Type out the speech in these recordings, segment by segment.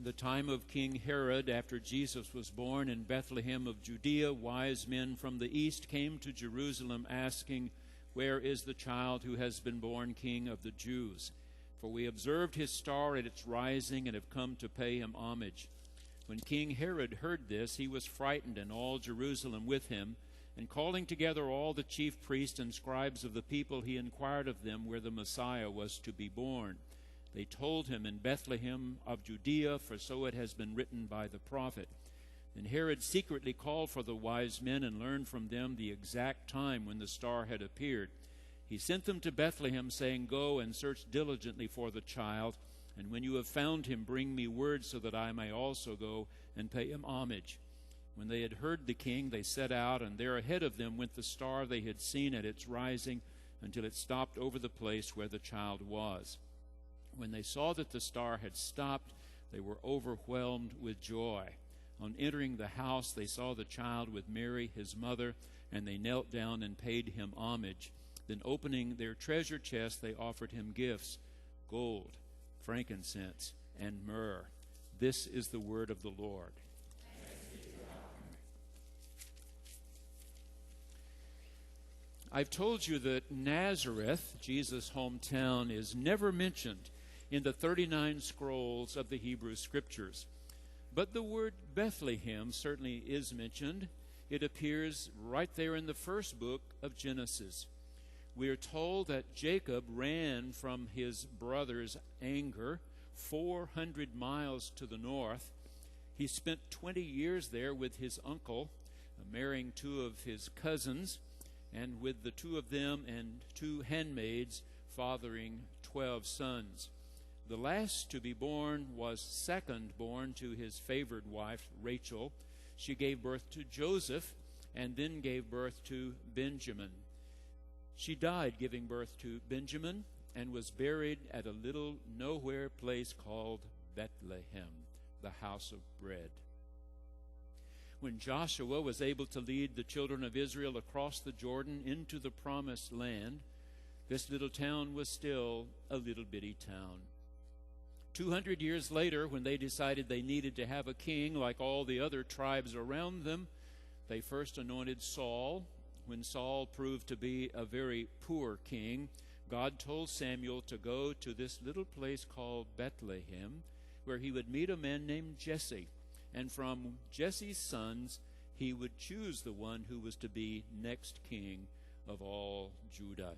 the time of King Herod, after Jesus was born in Bethlehem of Judea, wise men from the east came to Jerusalem asking, "Where is the child who has been born King of the Jews? For we observed his star at its rising and have come to pay him homage." When King Herod heard this, he was frightened, and all Jerusalem with him. And calling together all the chief priests and scribes of the people, he inquired of them where the Messiah was to be born. They told him, "In Bethlehem of Judea, for so it has been written by the prophet." Then Herod secretly called for the wise men and learned from them the exact time when the star had appeared. He sent them to Bethlehem, saying, "Go and search diligently for the child, and when you have found him, bring me word so that I may also go and pay him homage." When they had heard the king, they set out, and there ahead of them went the star they had seen at its rising, until it stopped over the place where the child was. When they saw that the star had stopped, they were overwhelmed with joy. On entering the house, they saw the child with Mary, his mother, and they knelt down and paid him homage. Then opening their treasure chest, they offered him gifts, gold, frankincense, and myrrh. This is the word of the Lord. I've told you that Nazareth, Jesus' hometown, is never mentioned in the 39 scrolls of the Hebrew Scriptures. But the word Bethlehem certainly is mentioned. It appears right there in the first book of Genesis. We are told that Jacob ran from his brother's anger 400 miles to the north. He spent 20 years there with his uncle, marrying two of his cousins, and with the two of them and two handmaids, fathering 12 sons. The last to be born was second born to his favored wife, Rachel. She gave birth to Joseph and then gave birth to Benjamin. She died giving birth to Benjamin and was buried at a little nowhere place called Bethlehem, the house of bread. When Joshua was able to lead the children of Israel across the Jordan into the promised land, this little town was still a little bitty town. 200 years later, when they decided they needed to have a king like all the other tribes around them, they first anointed Saul. When Saul proved to be a very poor king, God told Samuel to go to this little place called Bethlehem, where he would meet a man named Jesse. And from Jesse's sons, he would choose the one who was to be next king of all Judah.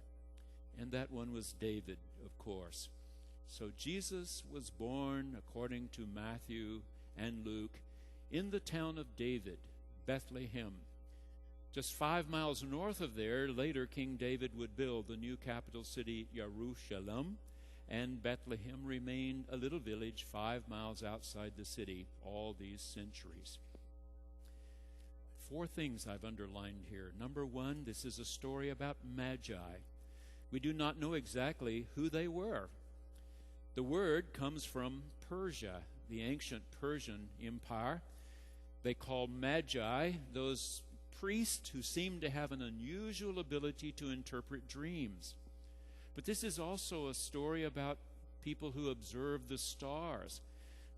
And that one was David, of course. So Jesus was born, according to Matthew and Luke, in the town of David, Bethlehem. Just 5 miles north of there, later King David would build the new capital city, Jerusalem, and Bethlehem remained a little village 5 miles outside the city all these centuries. 4 things I've underlined here. Number 1, this is a story about magi. We do not know exactly who they were. The word comes from Persia, the ancient Persian Empire. They called magi those priests who seemed to have an unusual ability to interpret dreams. But this is also a story about people who observed the stars.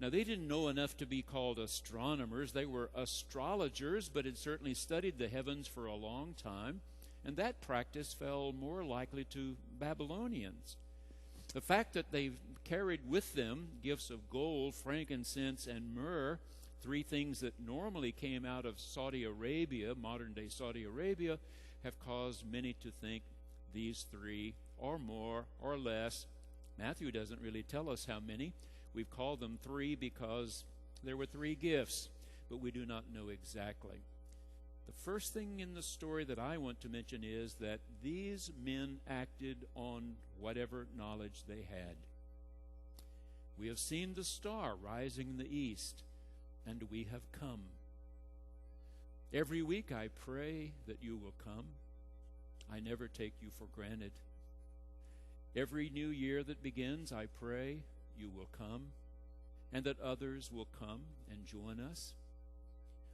Now, they didn't know enough to be called astronomers. They were astrologers, but had certainly studied the heavens for a long time, and that practice fell more likely to Babylonians. The fact that they carried with them gifts of gold, frankincense, and myrrh, 3 things that normally came out of Saudi Arabia, modern-day Saudi Arabia, have caused many to think these 3 or more or less. Matthew doesn't really tell us how many. We've called them 3 because there were 3 gifts, but we do not know exactly. The first thing in the story that I want to mention is that these men acted on whatever knowledge they had. We have seen the star rising in the east, and we have come. Every week I pray that you will come. I never take you for granted. Every new year that begins, I pray you will come, and that others will come and join us.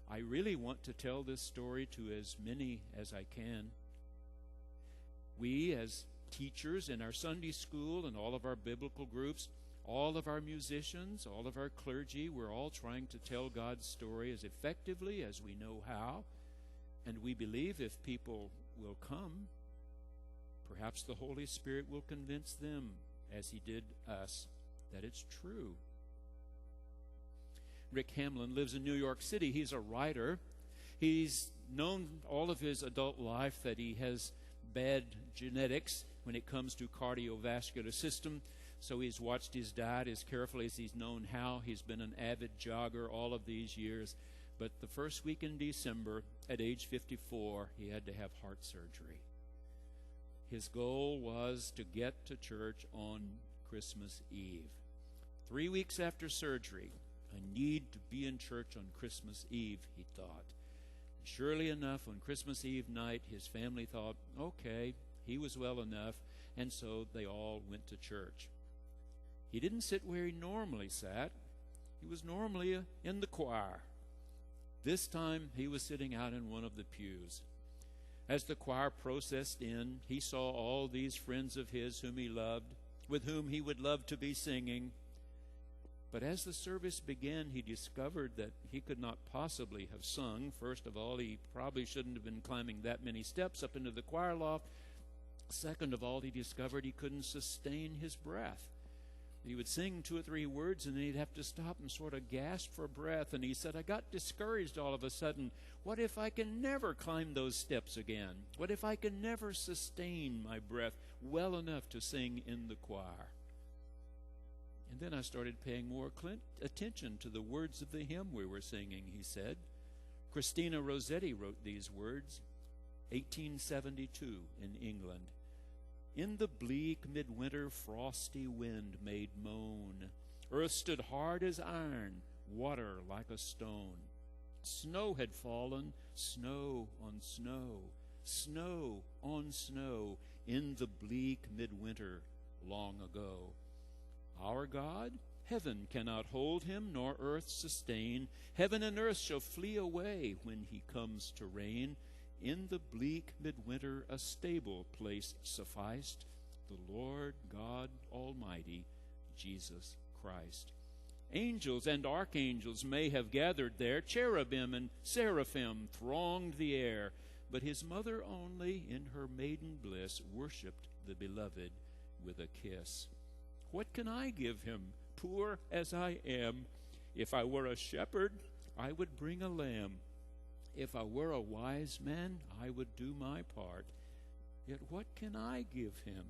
I really want to tell this story to as many as I can. We, as teachers in our Sunday school and all of our biblical groups, All of our musicians, all of our clergy, we're all trying to tell God's story as effectively as we know how. And we believe if people will come, perhaps the Holy Spirit will convince them, as he did us, that it's true. Rick Hamlin lives in New York City. He's a writer. He's known all of his adult life that he has bad genetics when it comes to cardiovascular system. So he's watched his diet as carefully as he's known how. He's been an avid jogger all of these years. But the first week in December, at age 54, he had to have heart surgery. His goal was to get to church on Christmas Eve. 3 weeks after surgery, I need to be in church on Christmas Eve, he thought. Surely enough, on Christmas Eve night, his family thought, okay, he was well enough, and so they all went to church. He didn't sit where he normally sat. He was normally in the choir. This time, he was sitting out in one of the pews. As the choir processed in, he saw all these friends of his whom he loved, with whom he would love to be singing. But as the service began, he discovered that he could not possibly have sung. First of all, he probably shouldn't have been climbing that many steps up into the choir loft. Second of all, he discovered he couldn't sustain his breath. He would sing 2 or 3 words, and then he'd have to stop and sort of gasp for breath. And he said, I got discouraged all of a sudden. What if I can never climb those steps again? What if I can never sustain my breath well enough to sing in the choir? And then I started paying more attention to the words of the hymn we were singing, he said. Christina Rossetti wrote these words, 1872 in England. In the bleak midwinter frosty wind made moan. Earth stood hard as iron, water like a stone. Snow had fallen, snow on snow, snow on snow, in the bleak midwinter long ago. Our God, heaven cannot hold him, nor earth sustain. Heaven and earth shall flee away when he comes to reign. In the bleak midwinter a stable place sufficed, the Lord God Almighty, Jesus Christ. Angels and archangels may have gathered there, cherubim and seraphim thronged the air, but his mother only in her maiden bliss worshipped the beloved with a kiss. What can I give him, poor as I am? If I were a shepherd, I would bring a lamb. If I were a wise man, I would do my part. Yet what can I give him?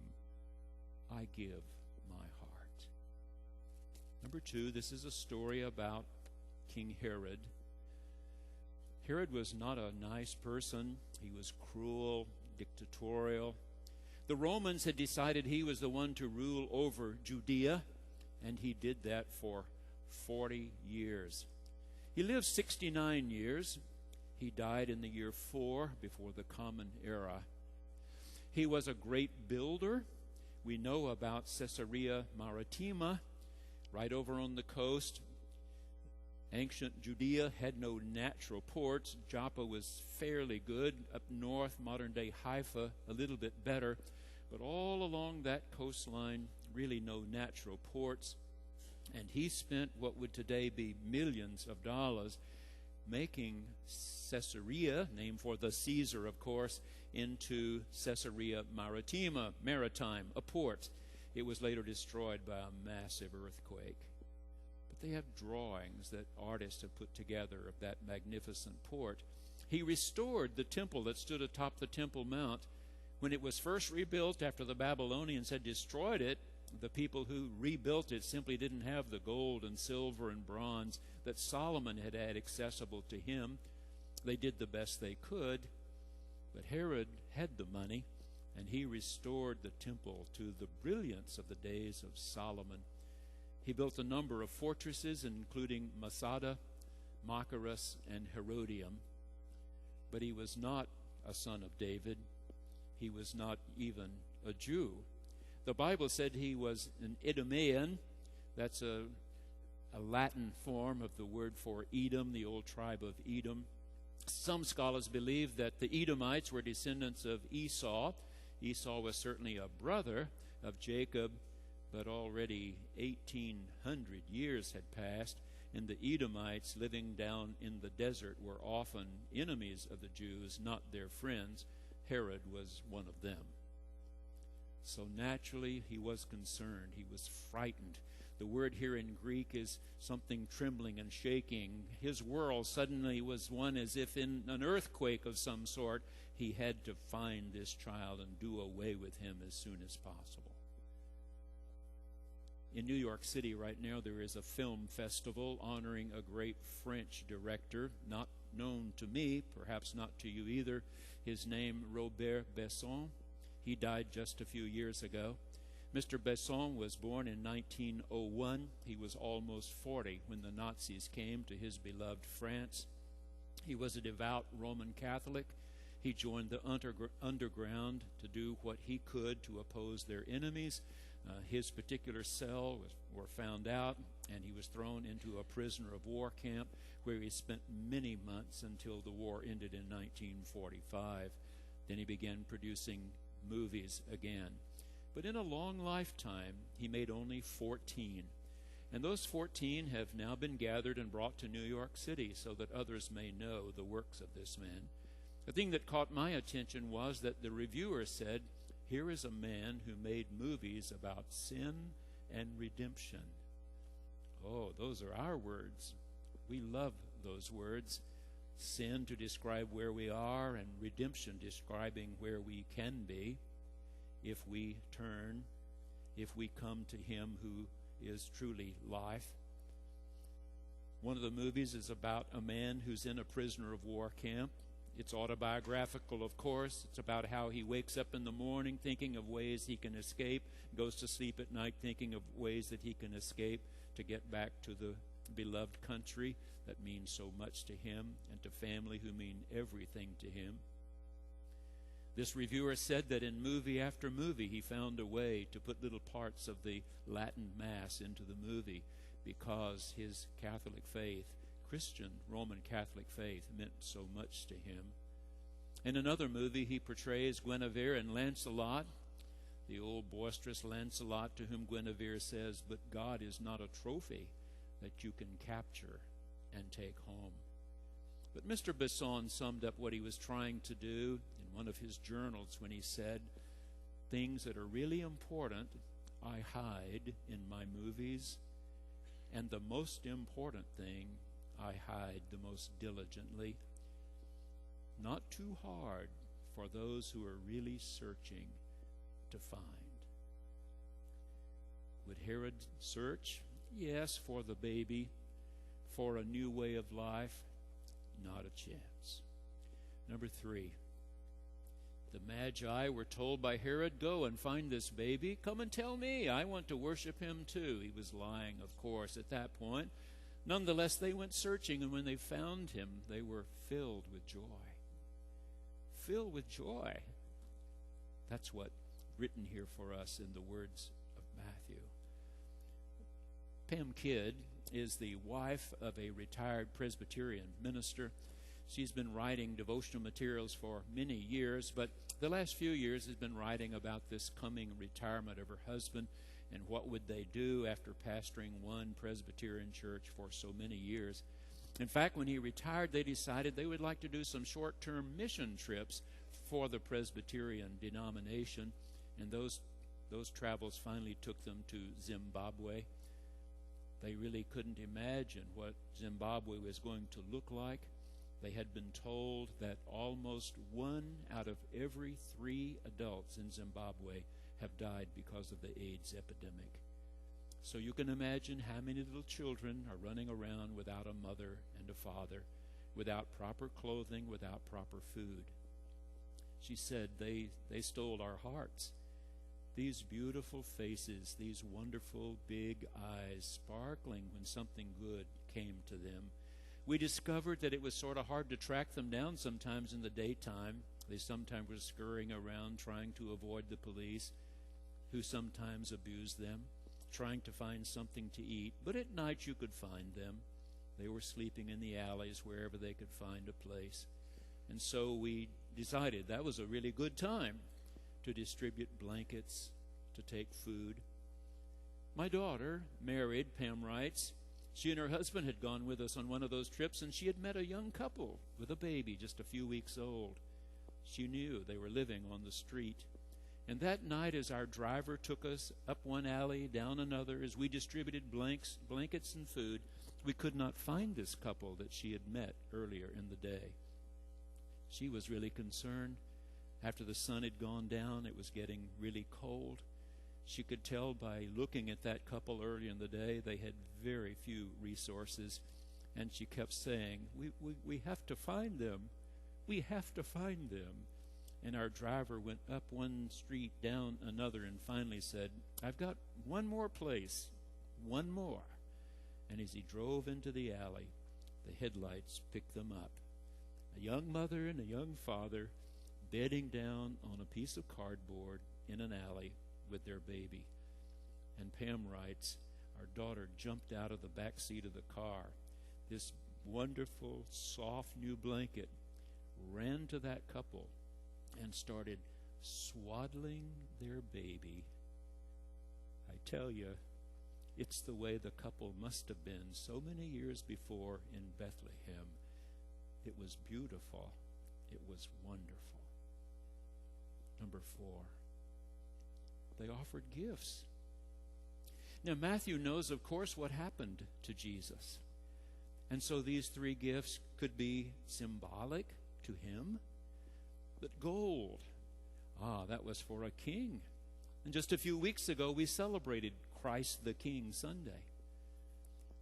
I give my heart. Number 2, this is a story about King Herod. Herod was not a nice person. He was cruel, dictatorial. The Romans had decided he was the one to rule over Judea, and he did that for 40 years. He lived 69 years. He died in the year 4 before the Common Era. He was a great builder. We know about Caesarea Maritima, right over on the coast. Ancient Judea had no natural ports. Joppa was fairly good. Up north, modern-day Haifa, a little bit better. But all along that coastline, really no natural ports. And he spent what would today be millions of dollars making Caesarea, named for the Caesar, of course, into Caesarea Maritima, maritime, a port. It was later destroyed by a massive earthquake. But they have drawings that artists have put together of that magnificent port. He restored the temple that stood atop the Temple Mount. When it was first rebuilt after the Babylonians had destroyed it, the people who rebuilt it simply didn't have the gold and silver and bronze that Solomon had had accessible to him. They did the best they could, but Herod had the money, and he restored the temple to the brilliance of the days of Solomon. He built a number of fortresses, including Masada, Machaerus, and Herodium. But he was not a son of David. He was not even a Jew. The Bible said he was an Idumean. That's a Latin form of the word for Edom, the old tribe of Edom. Some scholars believe that the Edomites were descendants of Esau. Esau was certainly a brother of Jacob, But already 1,800 years had passed, and the Edomites living down in the desert were often enemies of the Jews, not their friends. Herod was one of them. So naturally, he was concerned. He was frightened. The word here in Greek is something trembling and shaking. His world suddenly was one as if in an earthquake of some sort. He had to find this child and do away with him as soon as possible. In New York City right now, there is a film festival honoring a great French director, not known to me, perhaps not to you either. His name, Robert Besson. He died just a few years ago. Mr. Besson was born in 1901. He was almost 40 when the Nazis came to his beloved France. He was a devout Roman Catholic. He joined the underground to do what he could to oppose their enemies. His particular cell were found out, and he was thrown into a prisoner of war camp where he spent many months until the war ended in 1945. Then he began producing movies again. But in a long lifetime, he made only 14. And those 14 have now been gathered and brought to New York City so that others may know the works of this man. The thing that caught my attention was that the reviewer said, "Here is a man who made movies about sin and redemption." Oh, those are our words. We love those words. Sin to describe where we are, and redemption describing where we can be if we turn, if we come to him who is truly life. One of the movies is about a man who's in a prisoner of war camp. It's autobiographical, of course. It's about how he wakes up in the morning thinking of ways he can escape, goes to sleep at night thinking of ways that he can escape to get back to the beloved country that means so much to him, and to family who mean everything to him. This reviewer said that in movie after movie he found a way to put little parts of the Latin Mass into the movie because his Catholic faith, Christian Roman Catholic faith, meant so much to him. In another movie he portrays Guinevere and Lancelot, the old boisterous Lancelot to whom Guinevere says, "But God is not a trophy that you can capture and take home." But Mr. Besson summed up what he was trying to do in one of his journals when he said, "Things that are really important I hide in my movies, and the most important thing I hide the most diligently, not too hard for those who are really searching to find." Would Herod search? Yes, for the baby, for a new way of life. Not a chance. Number 3. The Magi were told by Herod, "Go and find this baby. Come and tell me. I want to worship him too." He was lying, of course, at that point. Nonetheless, they went searching, and when they found him, they were filled with joy. Filled with joy. That's what's written here for us in the words of Matthew. Pam Kidd is the wife of a retired Presbyterian minister. She's been writing devotional materials for many years, but the last few years has been writing about this coming retirement of her husband and what would they do after pastoring one Presbyterian church for so many years. In fact, when he retired, they decided they would like to do some short-term mission trips for the Presbyterian denomination, and those travels finally took them to Zimbabwe. They really couldn't imagine what Zimbabwe was going to look like. They had been told that almost 1 out of every 3 adults in Zimbabwe have died because of the AIDS epidemic. So you can imagine how many little children are running around without a mother and a father, without proper clothing, without proper food. She said they stole our hearts. These beautiful faces, these wonderful big eyes sparkling when something good came to them. We discovered that it was sort of hard to track them down sometimes in the daytime. They sometimes were scurrying around trying to avoid the police, who sometimes abused them, trying to find something to eat. But at night you could find them. They were sleeping in the alleys wherever they could find a place. And so we decided that was a really good time to distribute blankets, to take food. My daughter married, Pam writes. She and her husband had gone with us on one of those trips, and she had met a young couple with a baby just a few weeks old. She knew they were living on the street. And that night, as our driver took us up one alley, down another, as we distributed blankets and food, we could not find this couple that she had met earlier in the day. She was really concerned. After the sun had gone down, it was getting really cold. She could tell by looking at that couple earlier in the day, they had very few resources. And she kept saying, we have to find them. We have to find them. And our driver went up one street, down another, and finally said, I've got one more place, one more. And as he drove into the alley, the headlights picked them up. A young mother and a young father bedding down on a piece of cardboard in an alley with their baby. And Pam writes, our daughter jumped out of the back seat of the car. This wonderful, soft new blanket ran to that couple and started swaddling their baby. I tell you, it's the way the couple must have been so many years before in Bethlehem. It was beautiful. It was wonderful. Number 4, they offered gifts. Now, Matthew knows, of course, what happened to Jesus. And so these 3 gifts could be symbolic to him. But gold, that was for a king. And just a few weeks ago, we celebrated Christ the King Sunday.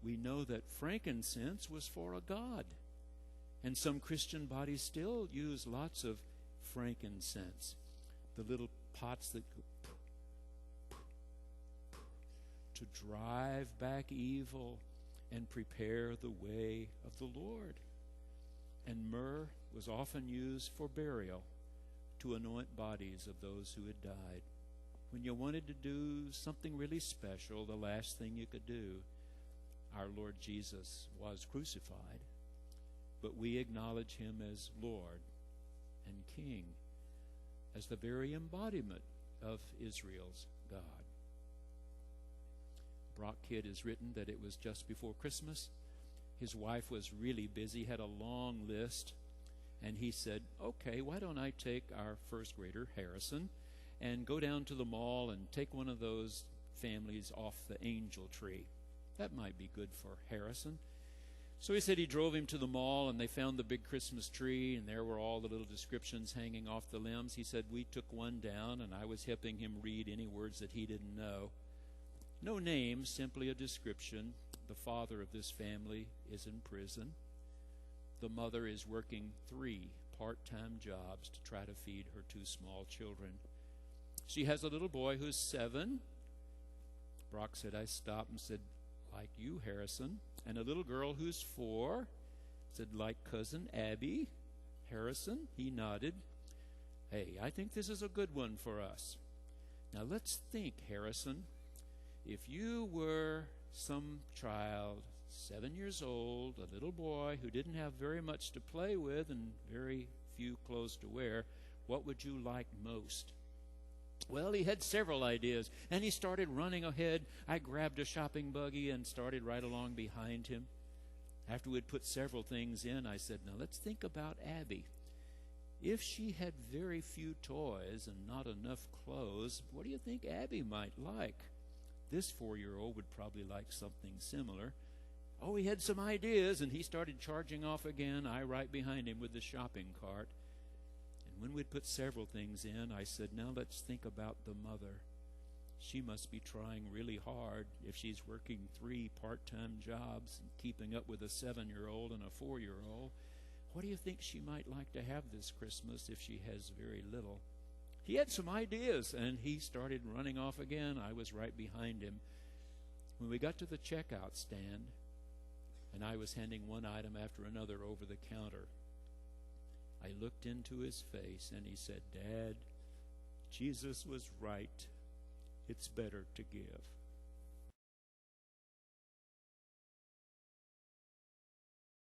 We know that frankincense was for a god. And some Christian bodies still use lots of frankincense. The little pots that go to drive back evil and prepare the way of the Lord. And myrrh was often used for burial, to anoint bodies of those who had died. When you wanted to do something really special, the last thing you could do, our Lord Jesus was crucified, but we acknowledge him as Lord and King, as the very embodiment of Israel's God. Brock Kidd has written that it was just before Christmas. His wife was really busy, had a long list, and he said, okay, why don't I take our first grader, Harrison, and go down to the mall and take one of those families off the angel tree. That might be good for Harrison. So he said he drove him to the mall, and they found the big Christmas tree, and there were all the little descriptions hanging off the limbs. He said we took one down, and I was helping him read any words that he didn't know. No name, simply a description. The father of this family is in prison. The mother is working 3 part-time jobs to try to feed her 2 small children. She has a little boy who's 7. Brock said, I stopped and said, like you, Harrison. And a little girl who's 4. Said, like cousin Abby. Harrison, he nodded. Hey, I think this is a good one for us. Now let's think, Harrison. If you were some child, 7 years old, a little boy who didn't have very much to play with and very few clothes to wear, what would you like most? Well, he had several ideas, and he started running ahead. I grabbed a shopping buggy and started right along behind him. After we'd put several things in, I said, now let's think about Abby. If she had very few toys and not enough clothes, what do you think Abby might like? This 4-year-old would probably like something similar. Oh, he had some ideas, and he started charging off again, I right behind him with the shopping cart. And when we'd put several things in, I said, now let's think about the mother. She must be trying really hard if she's working 3 part-time jobs and keeping up with a 7-year-old and a 4-year-old. What do you think she might like to have this Christmas if she has very little? He had some ideas, and he started running off again. I was right behind him. When we got to the checkout stand, and I was handing one item after another over the counter, I looked into his face, and he said, Dad, Jesus was right. It's better to give.